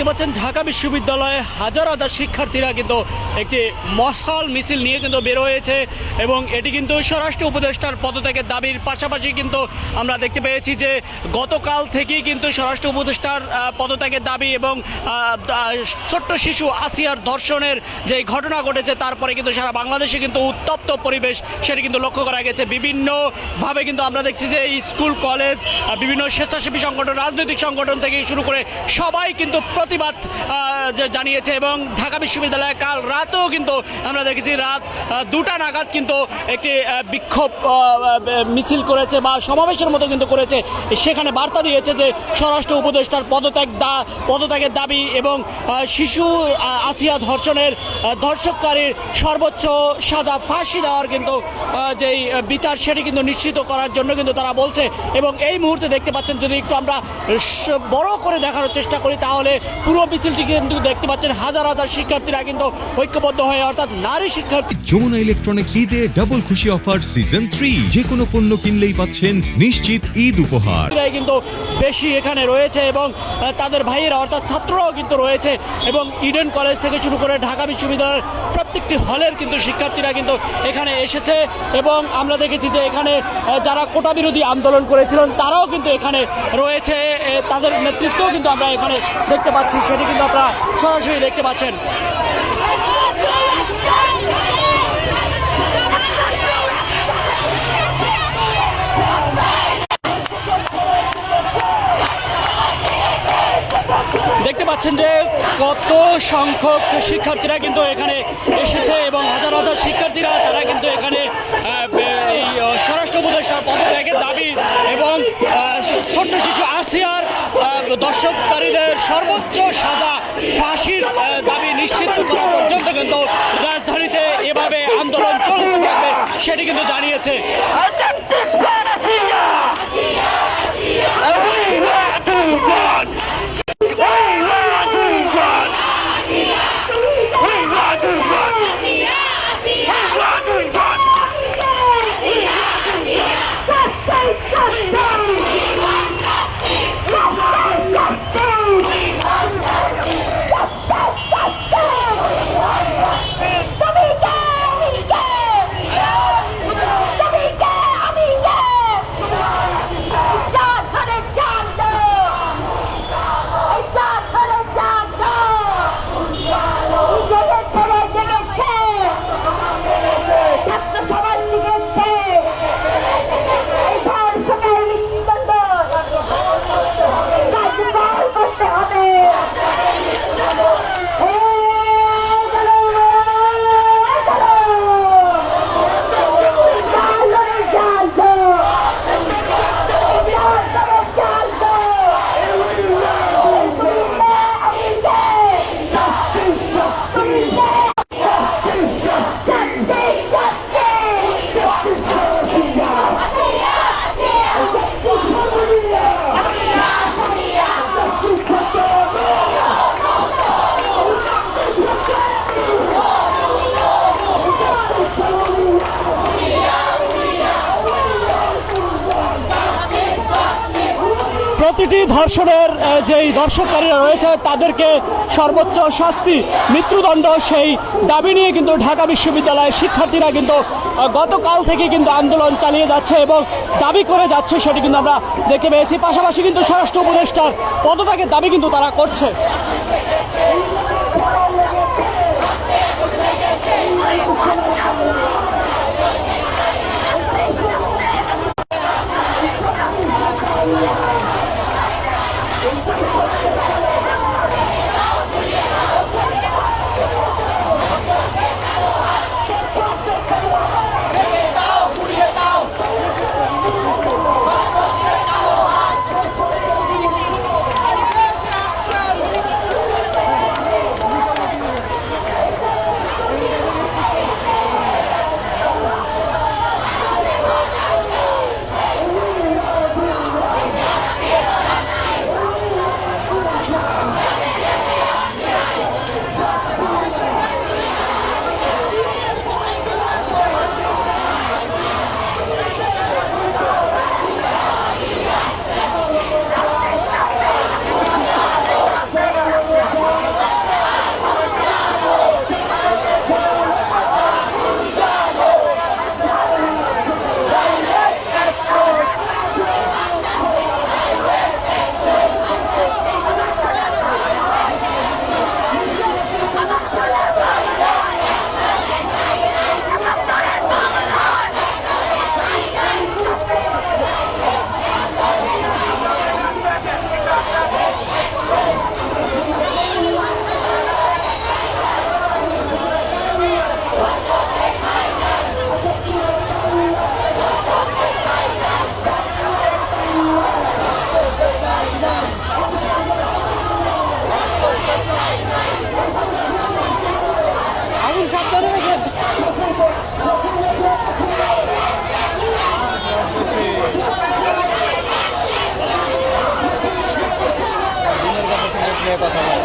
পাচ্ছেন ঢাকা বিশ্ববিদ্যালয়ে হাজার হাজার শিক্ষার্থীরা কিন্তু একটি মশাল মিছিল নিয়ে কিন্তু বের হয়েছে এবং এটি কিন্তু স্বরাষ্ট্র উপদেষ্টার পদত্যাগের দাবির পাশাপাশি কিন্তু আমরা দেখতে পেয়েছি যে গতকাল থেকেই কিন্তু স্বরাষ্ট্র উপদেষ্টার পদত্যাগের দাবি এবং ছোট্ট শিশু আসিয়ার ধর্ষণের যে ঘটনা ঘটেছে তারপরে কিন্তু সারা বাংলাদেশে কিন্তু উত্তপ্ত পরিবেশ সেটি কিন্তু লক্ষ্য করা গেছে। বিভিন্নভাবে কিন্তু আমরা দেখছি যে স্কুল কলেজ বিভিন্ন স্বেচ্ছাসেবী সংগঠন রাজনৈতিক সংগঠন থেকে শুরু করে সবাই কিন্তু প্রতিবাদ জানিয়েছে এবং ঢাকা বিশ্ববিদ্যালয়ে কাল রাতেও কিন্তু আমরা দেখেছি রাত 2টা নাগাদ কিন্তু একটি বিক্ষোভ মিছিল করেছে বা সমাবেশের মতো কিন্তু করেছে। সেখানে বার্তা দিয়েছে যে স্বরাষ্ট্র উপদেষ্টার পদত্যাগের দাবি এবং শিশু আসিয়া ধর্ষণের ধর্ষককারীর সর্বোচ্চ সাজা ফাঁসি দেওয়ার কিন্তু যেই বিচার সেটি কিন্তু নিশ্চিত করার জন্য কিন্তু তারা বলছে। এবং এই মুহূর্তে দেখতে পাচ্ছেন যদি একটু আমরা বড় করে দেখানোর চেষ্টা করি তাহলে পুরো মিছিলটি কিন্তু দেখতে পাচ্ছেন হাজার হাজার শিক্ষার্থীরা কিন্তু ঐক্যবদ্ধ হয়ে অর্থাৎ নারী শিক্ষার্থী। যমুনা ইলেকট্রনিক্স ঈদে ডাবল খুশি অফার সিজন 3 যে কোনো পণ্য কিনলেই পাচ্ছেন নিশ্চিত ঈদ উপহার। কিন্তু বেশি এখানে রয়েছে এবং তাদের ভাইয়েরা অর্থাৎ ছাত্ররাও কিন্তু রয়েছে এবং ইডেন কলেজ থেকে শুরু করে ঢাকা বিশ্ববিদ্যালয়ের প্রত্যেকটি হলের কিন্তু শিক্ষার্থীরা কিন্তু এখানে এসেছে এবং আমরা দেখেছি যে এখানে যারা কোটা বিরোধী আন্দোলন করেছিলেন তারাও কিন্তু এখানে রয়েছে, তাদের নেতৃত্বও কিন্তু আমরা এখানে দেখতে পাচ্ছি, সেটি কিন্তু আপনারা সরাসরি দেখতে পাচ্ছেন। দেখতে পাচ্ছেন যে কত সংখ্যক শিক্ষার্থীরা কিন্তু এখানে এসেছে এবং হাজার হাজার শিক্ষার্থীরা তারা কিন্তু এখানে এই স্বরাষ্ট্র উপদেষ্টার পদত্যাগের দাবি এবং ছোট্ট শিশু আসিয়ার ধর্ষণকারীদের সর্বোচ্চ সাজা ফাঁসির দাবি নিশ্চিত করা পর্যন্ত কিন্তু রাজধানীতে এভাবে আন্দোলন চলতে থাকবে সেটি কিন্তু জানিয়েছে। প্রতিটি ধর্ষণের যেই ধর্ষণকারীরা রয়েছে তাদেরকে সর্বোচ্চ শাস্তি মৃত্যুদণ্ড সেই দাবি নিয়ে কিন্তু ঢাকা বিশ্ববিদ্যালয়ের শিক্ষার্থীরা কিন্তু গতকাল থেকে কিন্তু আন্দোলন চালিয়ে যাচ্ছে এবং দাবি করে যাচ্ছে সেটি কিন্তু আমরা দেখতে পেয়েছি। পাশাপাশি কিন্তু স্বরাষ্ট্র উপদেষ্টার পদত্যাগের দাবি কিন্তু তারা করছে। কথা বলে।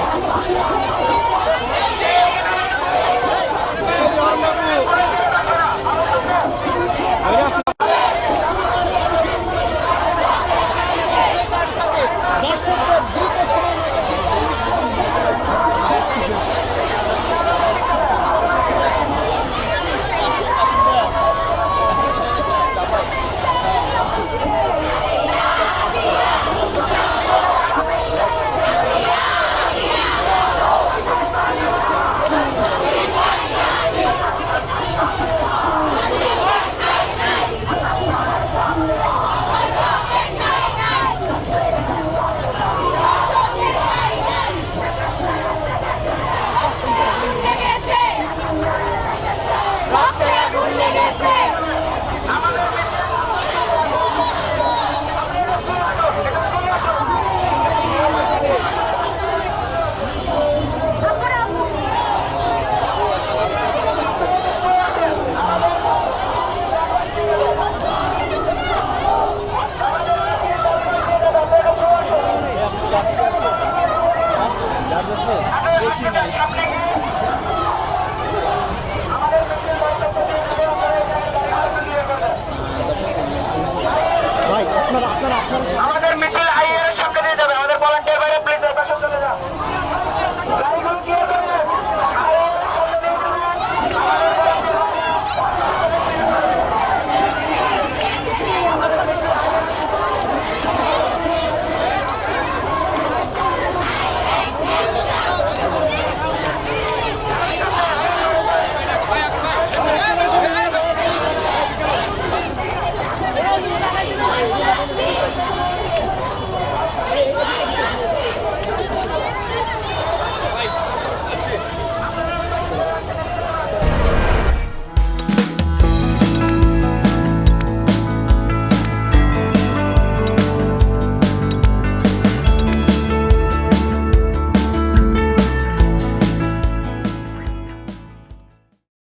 ভাই আপনারা